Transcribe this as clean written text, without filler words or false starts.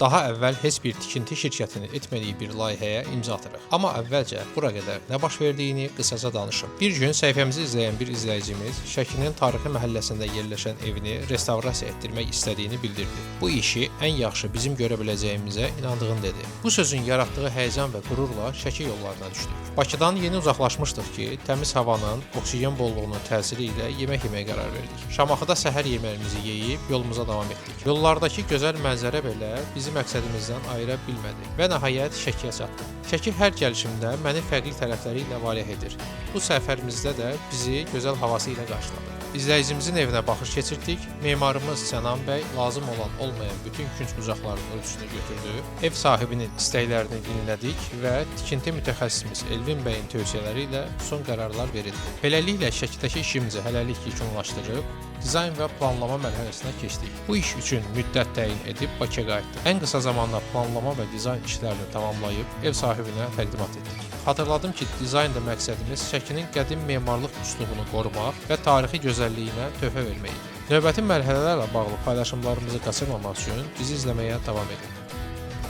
Daha əvvəl heç bir tikinti şirkətinin etmədiyi bir layihəyə imza atırıq. Amma əvvəlcə bura qədər nə baş verdiyini qısaca danışım. Bir gün səhifəmizi izləyən bir izləyicimiz Şəkinin tarixi məhəlləsində yerləşən evini restavrasiya etdirmək istədiyini bildirdi. Bu işi ən yaxşı bizim görə biləcəyimizə inandığını dedi. Bu sözün yaratdığı həyəcan və qürurla Şəki yollarına düşdük. Bakıdan yeni uzaqlaşmışdıq ki, təmiz havanın, oksigen bolluğunun təsiri ilə yemək yeməyə qərar verdik. Şamaxıda səhər yeməyimizi yeyib yolumuza davam etdik. Yollardakı gözəl mənzərə belə bizi məqsədimizdən ayıra bilmədi və nəhayət Şəkiyə çatdıq. Şəki hər gəlişimdə məni fərqli tərəfləri ilə valeh edir. Bu səfərimizdə də bizi gözəl havası ilə qarşıladı. İzləyicimizin evinə baxış keçirdik. Memarımız Sənan bəy lazım olan olmayan bütün künc bucaqların ölçüsünü götürdü. Ev sahibinin istəklərini dinlədik və tikinti mütəxəssisimiz Elvin bəyin tövsiyələri ilə son qərarlar verildi. Beləliklə Şəkidəki işimizi hələlik yekunlaşdırıb dizayn və planlama mərhələsinə keçdik. Bu iş üçün müddət təyin edib Bakıya qayıtdıq. Ən qısa zamanda planlama və dizayn işlərini tamamlayıb ev sahibinə təqdimat etdik. Xatırladım ki, dizaynda məqsədimiz Şəkinin qədim memarlıq üslubunu qorumaq və tarixi gözəlliyinə töhfə vermək idi. Növbəti mərhələlərlə bağlı paylaşımlarımızı qaçırmamaq üçün bizi izləməyə davam edin.